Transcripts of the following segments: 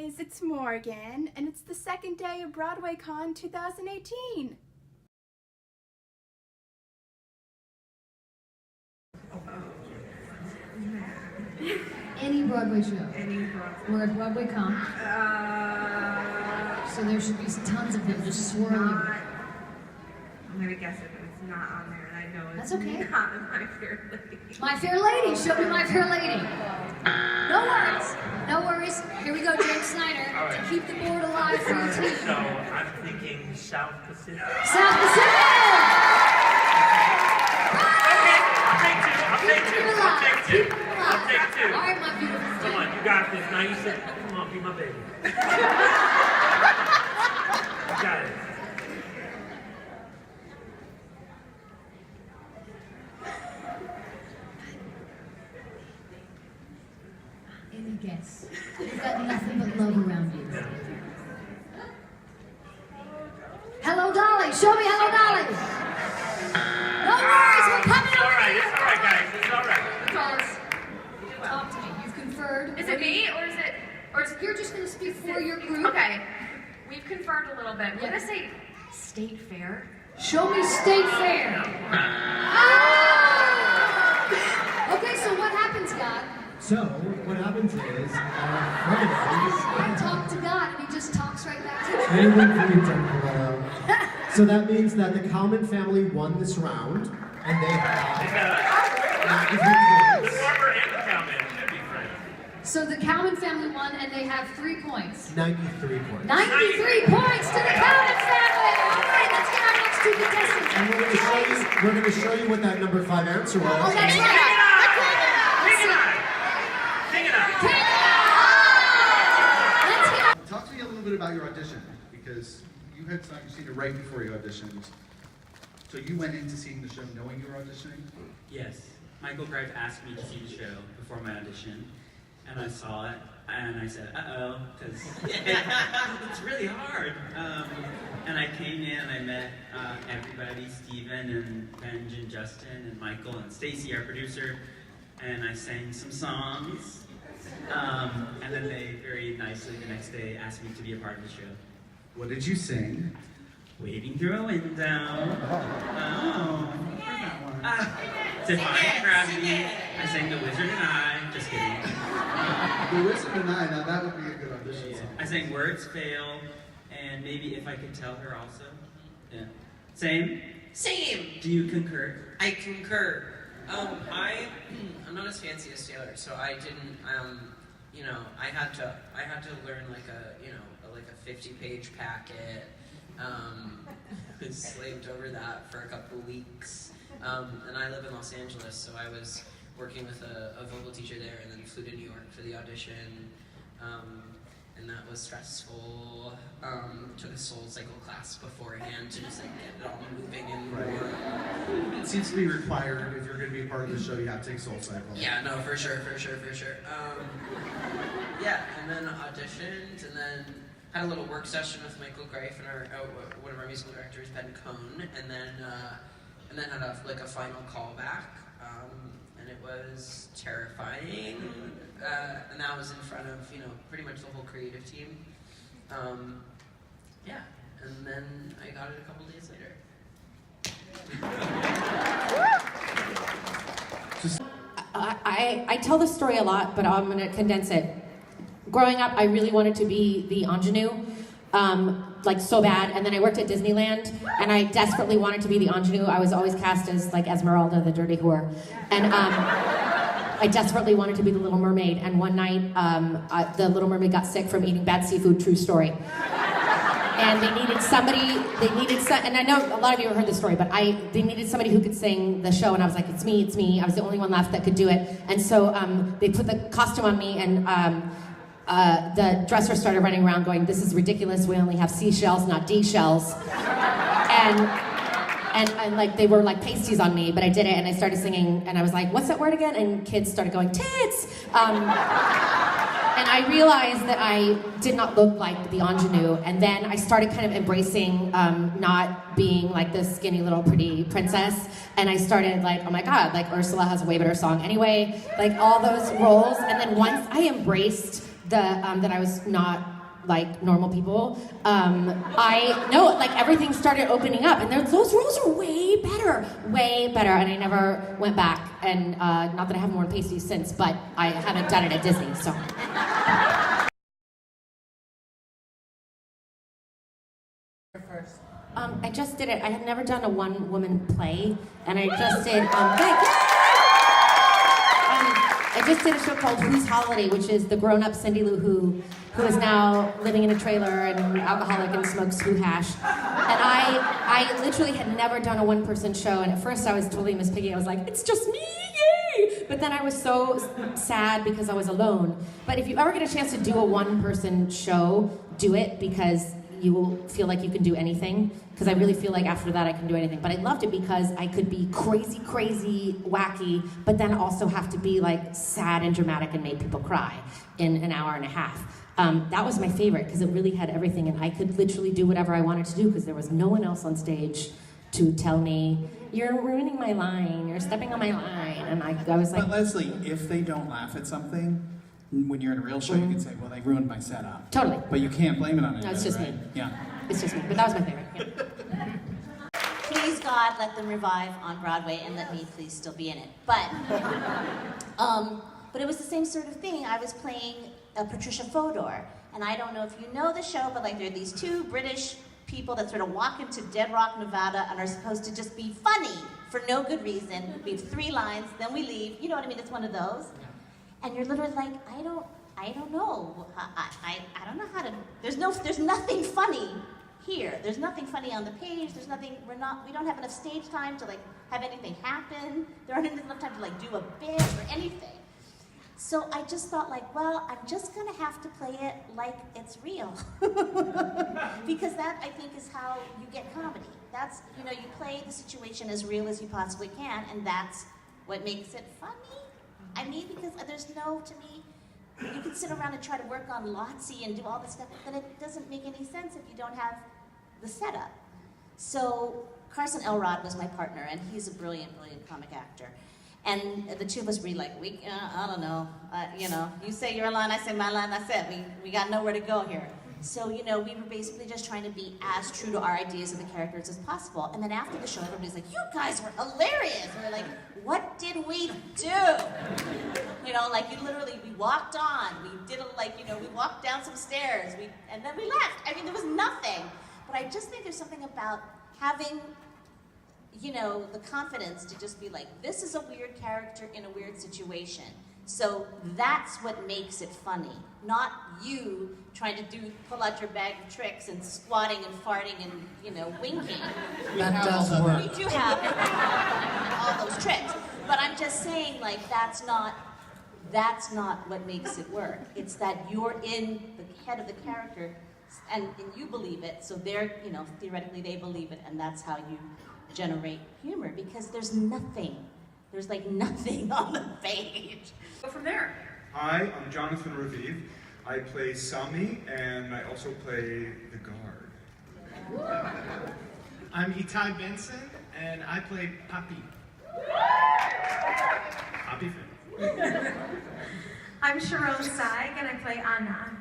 guys, it's Morgan, and it's the second day of BroadwayCon 2018. Any Broadway show. Any Broadway. We're at BroadwayCon. So there should be tons of them just swirling. I'm gonna guess it, but it's not on there, and I know it's That's okay. not My Fair Lady. My Fair Lady. Show me My Fair Lady. No worries. No worries. Here we go, James Snyder, to keep the board alive for your team. So I'm thinking South Pacific. South Pacific! Okay, I'll take two. I'll take two. Keep I'll take two. it alive. I'll take two. All right, my beautiful Come friend. on, you got this. Now you sit. Come on, be my baby. You got it. Any guess? You've got nothing but love around you. Hello, Dolly. Show me Hello, Dolly. No worries. We're coming It's over all right. here. It's all right, guys. It's all right. Because, talk to me. You've conferred. Is it me, or is it, You're just going to speak for your group. okay, we've conferred a little bit. We're Yeah. gonna say State Fair. Show me State Fair. Ah! Okay, so what happens, God? So, what happens is, I talk to God and he just talks right back to me. anything for you, Temporello. So that means that the Kalman family won this round, and they have 93 The points. farmer and the cowman should be friends. So the Kalman family won and they have 3 points. 93 points. 93 points to the Kalman family! Alright, let's get our next 2 contestants. And we're going to show you what that number 5 answer was. Oh, that's right. King and I. King and I. Let's hear. Talk to me a little bit about your audition, because you had seen it right before you auditioned. So you went into seeing the show knowing you were auditioning? Yes. Michael Greif asked me to see the show before my audition, and I saw it, and I said, uh-oh, because it's really hard. And I came in, and I met everybody, Steven and Benj and Justin and Michael and Stacy, our producer, and I sang some songs. And then they very nicely the next day asked me to be a part of the show. What did you sing? Waving through a window. Oh. Defying gravity. I sang The Wizard and I. Just kidding. The Wizard and I. Now that would be a good audition Yeah. song. I sang Words Fail, and maybe If I Could Tell Her also. Yeah. Same? Same. Do you concur? I concur. I'm not as fancy as Taylor, so I didn't. I had to learn like a 50-page packet. I slaved over that for a couple weeks. And I live in Los Angeles, so I was working with a vocal teacher there, and then flew to New York for the audition. And that was stressful. Took a soul cycle class beforehand to just like get it all moving and more. It seems to be required if you're going to be a part of the show. You have to take Soul Cycle. Yeah, no, for sure. Yeah, and then auditioned, and then had a little work session with Michael Greif and one of our musical directors, Ben Cohn, and then had a final callback, and it was terrifying, and that was in front of pretty much the whole creative team. Yeah, and then I got it a couple days later. I tell this story a lot, but I'm going to condense it. Growing up, I really wanted to be the ingenue, like so bad. And then I worked at Disneyland, and I desperately wanted to be the ingenue. I was always cast as like Esmeralda, the dirty whore. And I desperately wanted to be the Little Mermaid. And one night, the Little Mermaid got sick from eating bad seafood, true story. And they needed somebody, and I know a lot of you have heard this story, but they needed somebody who could sing the show, and I was like, it's me. I was the only one left that could do it. And so they put the costume on me, and the dresser started running around going, this is ridiculous, we only have seashells, not D-shells. And like they were like pasties on me, but I did it, and I started singing, and I was like, what's that word again? And kids started going, tits! And I realized that I did not look like the ingenue, and then I started kind of embracing not being like this skinny little pretty princess, and I started like, oh my god, like Ursula has a way better song anyway, like all those roles, and then once I embraced that I was not like normal people. I know, like everything started opening up, and those roles are way better, and I never went back. And not that I haven't worn pasties since, but I haven't done it at Disney, so. I just did it. I had never done a one-woman play, and I just did. I just did a show called Who's Holiday, which is the grown-up Cindy Lou who is now living in a trailer and alcoholic and smokes who hash. And I literally had never done a one-person show, and at first I was totally Miss Piggy. I was like, it's just me, yay! But then I was so sad because I was alone. But if you ever get a chance to do a one-person show, do it, because you will feel like you can do anything, because I really feel like after that I can do anything. But I loved it because I could be crazy, wacky, but then also have to be like sad and dramatic and make people cry in an hour and a half. That was my favorite because it really had everything, and I could literally do whatever I wanted to do because there was no one else on stage to tell me, you're ruining my line, you're stepping on my line. And I was like... But Leslie, if they don't laugh at something, when you're in a real show, you can say, well, they ruined my setup. Totally. But you can't blame it on anybody, No, it's just right? me. Yeah. It's just me, but that was my favorite. Yeah. Please, God, let them revive on Broadway, and let me please still be in it. But it was the same sort of thing. I was playing Patricia Fodor, and I don't know if you know the show, but like there are these two British people that sort of walk into Dead Rock, Nevada, and are supposed to just be funny for no good reason. We have 3 lines, then we leave. You know what I mean? It's one of those. And you're literally like, I don't know. I don't know how to. There's nothing funny here. There's nothing funny on the page. There's nothing. We don't have enough stage time to like have anything happen. There aren't enough time to like do a bit or anything. So I just thought like, well, I'm just gonna have to play it like it's real. Because that, I think, is how you get comedy. That's, you play the situation as real as you possibly can, and that's what makes it funny. I mean, because there's no, to me, you can sit around and try to work on Lotsie and do all this stuff, but it doesn't make any sense if you don't have the setup. So Carson Elrod was my partner, and he's a brilliant comic actor. And the two of us were like, I don't know, you say your line, I say my line, that's it. We got nowhere to go here. So, we were basically just trying to be as true to our ideas of the characters as possible. And then after the show, everybody's like, you guys were hilarious. And we're like, what did we do? We walked on. We did we walked down some stairs. And then we left. I mean, there was nothing. But I just think there's something about having, the confidence to just be like, this is a weird character in a weird situation. So that's what makes it funny, not you trying to pull out your bag of tricks and squatting and farting and, winking. That does work. We do have all those tricks. But I'm just saying, like, that's not what makes it work. It's that you're in the head of the character and you believe it, so they're, theoretically they believe it, and that's how you generate humor, because there's nothing on the page. Go from there. Hi, I'm Jonathan Raviv. I play Sami, and I also play the guard. I'm Itai Benson, and I play Papi. Papi fan. I'm Sharon Saig, and I play Anna.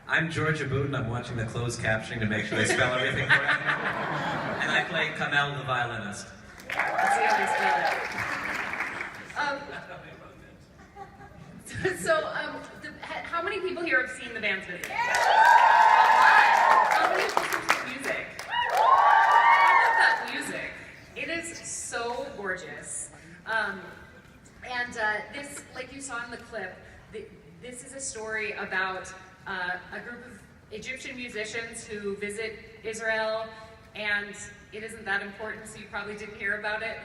I'm George Aboud, and I'm watching the closed captioning to make sure they spell everything correctly. And I play Kamel the violinist. How many people here have seen the band's video? How many people listen to music? I love that music. It is so gorgeous. This, like you saw in the clip, this is a story about a group of Egyptian musicians who visit Israel, and it isn't that important, so you probably didn't hear about it.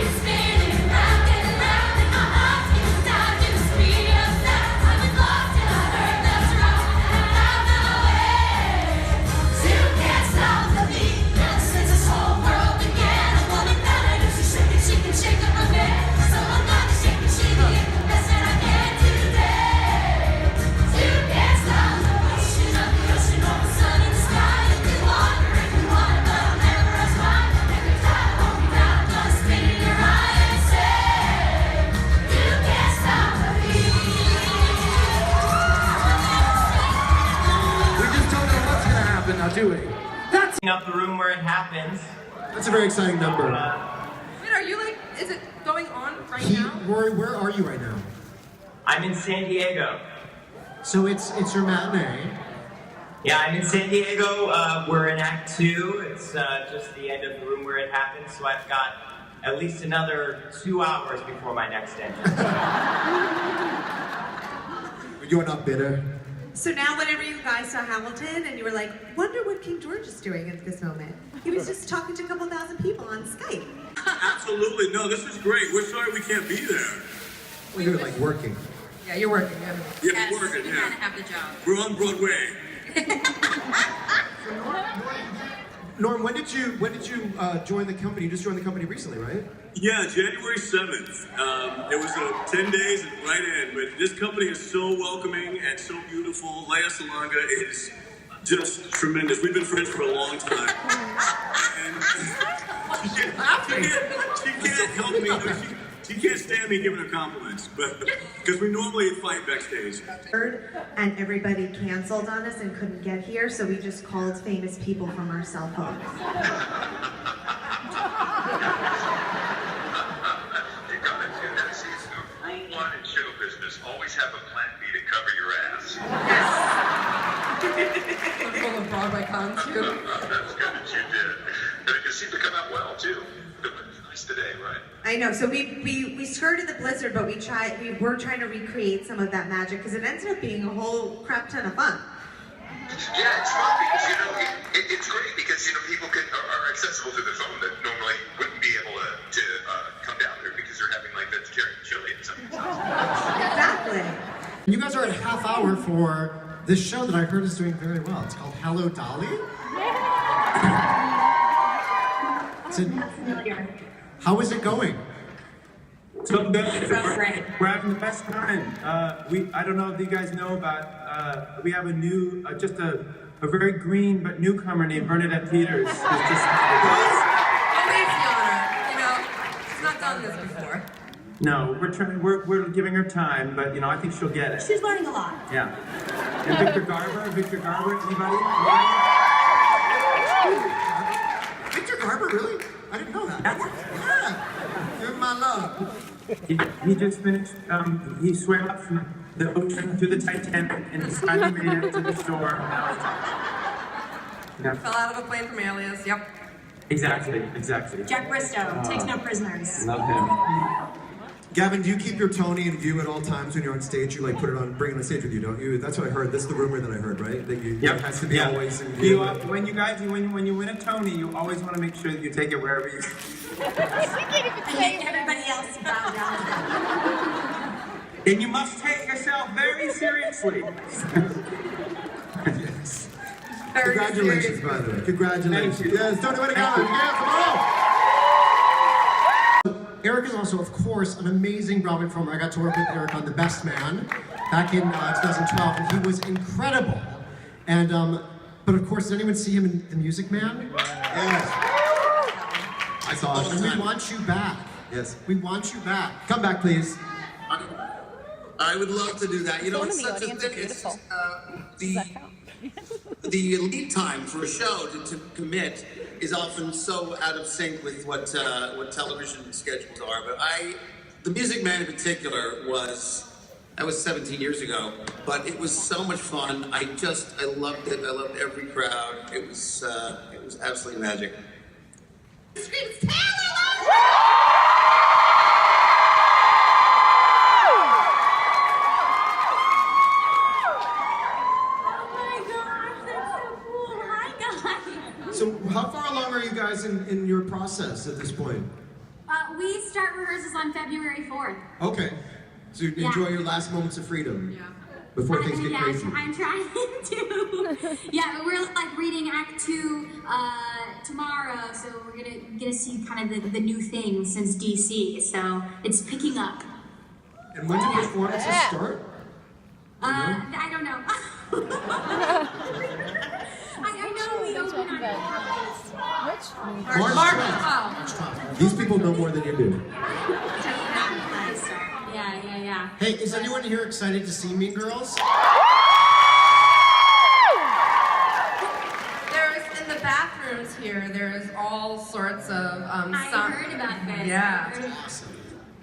Spinning round and round in my heart, you start to speed up that but not doing. That's up the room where it happens. That's a very exciting number. Wait, are you like, is it going on right now? Rory, where are you right now? I'm in San Diego. So it's your matinee. Yeah, I'm in San Diego. We're in Act 2. It's just the end of the room where it happens, so I've got at least another 2 hours before my next entrance. You're not bitter. So now whenever you guys saw Hamilton and you were like, wonder what King George is doing at this moment. He was just talking to a couple thousand people on Skype. Absolutely. No, this is great. We're sorry we can't be there. Well, you're like working. Yeah, you're working. Yeah, we're working, you yeah. kind of have the job. We're on Broadway. Norm, when did you join the company? You just joined the company recently, right? Yeah, January 7th. It was 10 days and right in, but this company is so welcoming and so beautiful. Lea Salonga is just tremendous. We've been friends for a long time. And she can't help me. She can't stand me giving her compliments, but because we normally fight backstage. And everybody canceled on us and couldn't get here, so we just called famous people from our cell phones. Rule 1 in show business, always have a plan B to cover your ass. Full of BroadwayCon too. That's good that you did. But it seemed to come out well too. It was nice today, right? I know. So we skirted the blizzard, but we were trying to recreate some of that magic because it ended up being a whole crap ton of fun. Yeah, it's fun because it's great because people are accessible through the phone that normally wouldn't be able to come down there because they're having like vegetarian chili and something. Exactly. You guys are at half hour for this show that I heard is doing very well. It's called Hello Dolly. How is it going? So good. We're having the best time. I don't know if you guys know about, we have a new, just a very green but newcomer named Bernadette Peters. Who's just she's not done this before. No, we're giving her time, but I think she'll get it. She's learning a lot. Yeah. And Victor Garber, anybody? Victor Garber, really? I didn't know that. Yeah. Give him my love. He just finished, he swam up from the ocean to the Titanic and he's finally made it to the shore. Yeah. Fell out of a plane from Alias, yep. Exactly. Jack Bristow, takes no prisoners. Love him. Gavin, do you keep your Tony in view at all times when you're on stage? You put it on, bring it on stage with you, don't you? That's what I heard. That's the rumor that I heard, right? That it has to be always in view. When you win a Tony, you always want to make sure that you take it wherever you. Everybody else bow down. And you must take yourself very seriously. Yes. Congratulations, by the way. Congratulations. Yes, Tony, way to go. Yeah, come on. Eric is also, of course, an amazing Broadway performer. I got to work with Eric on The Best Man back in 2012, and he was incredible. And, but of course, did anyone see him in The Music Man? Yes. I saw it. And we want you back. Yes. We want you back. Come back, please. I would love to do that. It's such a thing. It's the lead time for a show to commit is often so out of sync with what television schedules are. But The Music Man in particular was 17 years ago, but it was so much fun. I loved it. I loved every crowd. It was absolutely magic. Screams Taylor! So how far along are you guys in your process at this point? We start rehearsals on February 4th. Okay. So you enjoy your last moments of freedom before things get crazy. I'm trying to. Yeah, but we're reading Act 2 tomorrow, so we're gonna see kind of the new things since DC. So it's picking up. And when do performances start? I don't know. I know we open on March 12th. These people know more than you do. Yeah. Hey, is anyone here excited to see Mean Girls? bathrooms here, there's all sorts of I heard about this. Yeah. I heard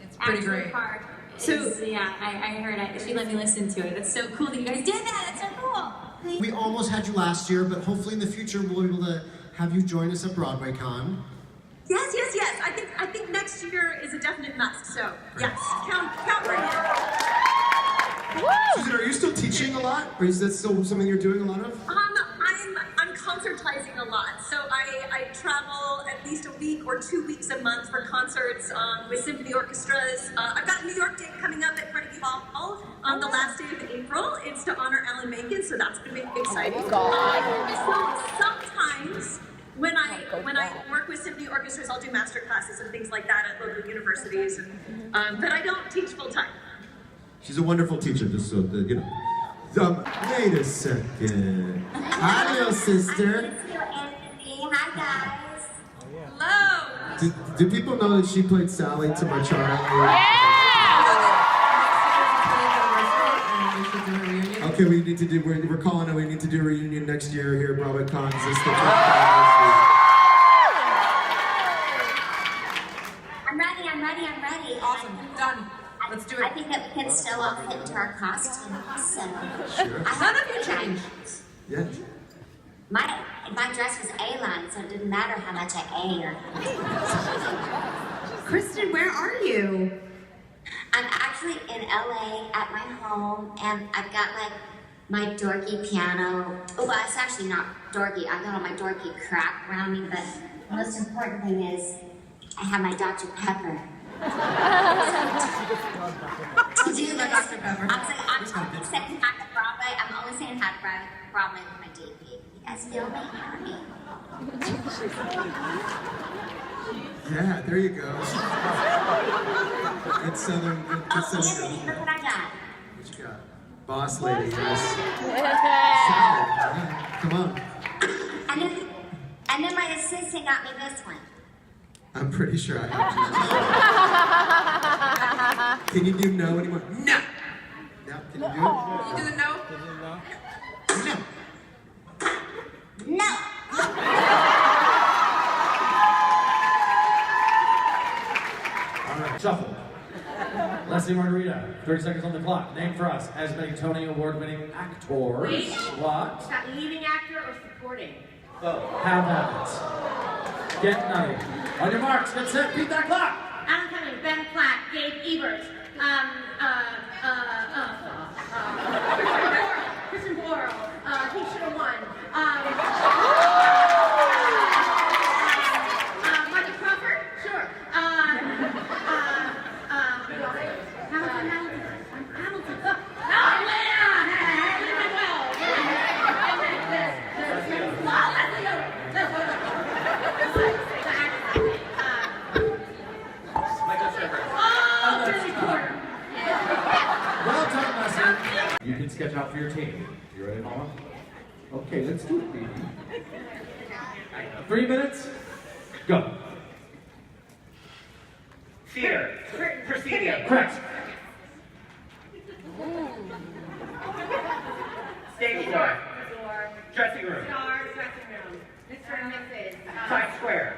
It's pretty Actual great. Park yeah, I heard it. She let me listen to it. It's so cool that you guys did that. That's so cool. We almost had you last year, but hopefully in the future we'll be able to have you join us at BroadwayCon. Yes. I think next year is a definite must. So yes, count right in. Susan, are you still teaching a lot? Or is that still something you're doing a lot of? I'm concertizing a lot. So I travel at least a week or 2 weeks a month for concerts with symphony orchestras. I've got a New York date coming up at Carnegie Hall on the last day of April. It's to honor Alan Menken, so that's going to be exciting. So sometimes when I work with symphony orchestras, I'll do master classes and things like that at local universities, but I don't teach full time. She's a wonderful teacher, just so that, you know. Wait a second. Hi, little sister. Hi, guys. Hello. Do people know that she played Sally to my Charlie? Okay, we need to do, we're calling it, we need to do a reunion next year here at BroadwayCon. Is this the I'm ready. Awesome, done. Let's do it. I think that we can still all fit into our costumes. So Sure. None of you changed. Yeah. My dress was A-line, so it didn't matter how much I ate. Kristen, where are you? I'm actually in LA at my home, and I've got like my dorky piano. Oh, well, it's actually not dorky. I've got all my dorky crap around me, but the most important thing is I have my Dr. Pepper. To do this, I'm saying hi to Broadway. I'm only saying hi to Broadway with my DP. You guys feel me? Yeah, there you go. Good southern, good southern. Look what I got. What you got? Boss lady, yes. Salad, yeah, come on. And then my assistant got me this one. I'm pretty sure I have. Can you do no anymore? No! No, can you do it? Can you do the no? No! No! All right, shuffle. Leslie Margarita, 30 seconds on the clock. Name for us as many Tony Award-winning actors. Wait. What? Is that leading actor or supporting? Oh. Have at it. Get nutty. On your marks, get set, beat that clock. Alan Cumming, Ben Platt, Gabe Ebert, Kristen Boral, he should have won. Michael Crawford, sure. Hamilton. Well done, Leslie. You can sketch out for your team. You ready, Mama? Okay, let's do it, baby. 3 minutes. Go. Theater. Proscenium. Correct. Stage door. Dressing room. Star, dressing room. Mr. and Mrs. Times Square.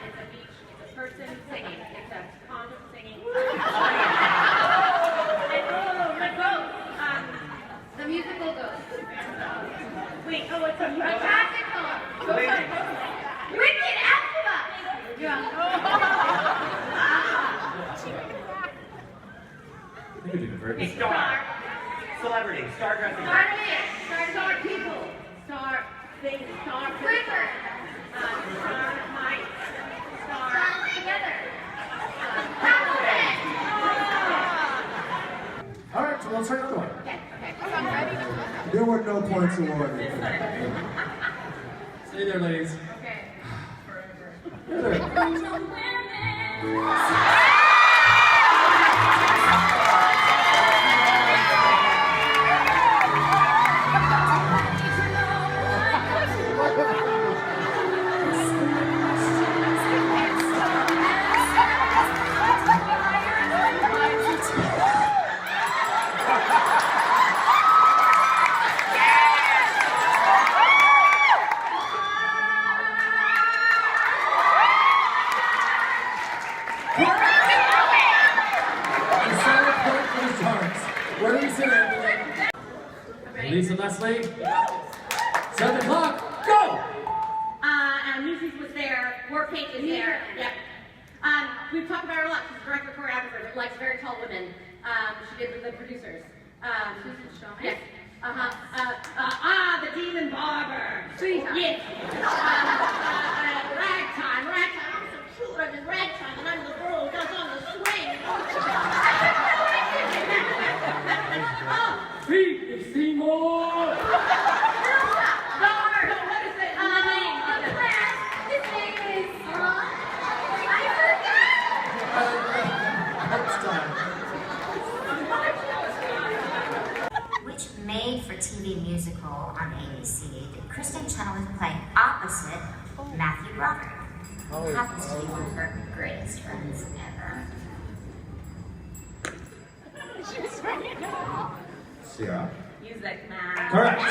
It's a beach. It's a person singing. It's a pond singing. The ghost. The musical ghost. Wait, it's a classical. Wicked Alpha. You're doing very good. Star. Celebrity. Star dressing room. Star people. Star things. Star river. Star mice. Star together. All right, so let's try another one. Okay. There were no points awarded. Stay there, ladies. Lisa and Emily. Lisa, Leslie. Set the clock. Go! Lucy's was there. Warpaint is there. Yep. We've talked about her a lot. She's a director choreographer, but likes very tall women. She did with the producers. Susan Shaw. Yes. The Demon Barber. Sweetheart. Yes. Ragtime. I'm so cute. I'm in ragtime, and I'm the girl who does on the swing. Pete Seymour. Which made-for-TV musical on ABC did Kristen Chenoweth play opposite Matthew Broderick? Who happens to be one of her greatest friends ever. Music Man. Correct.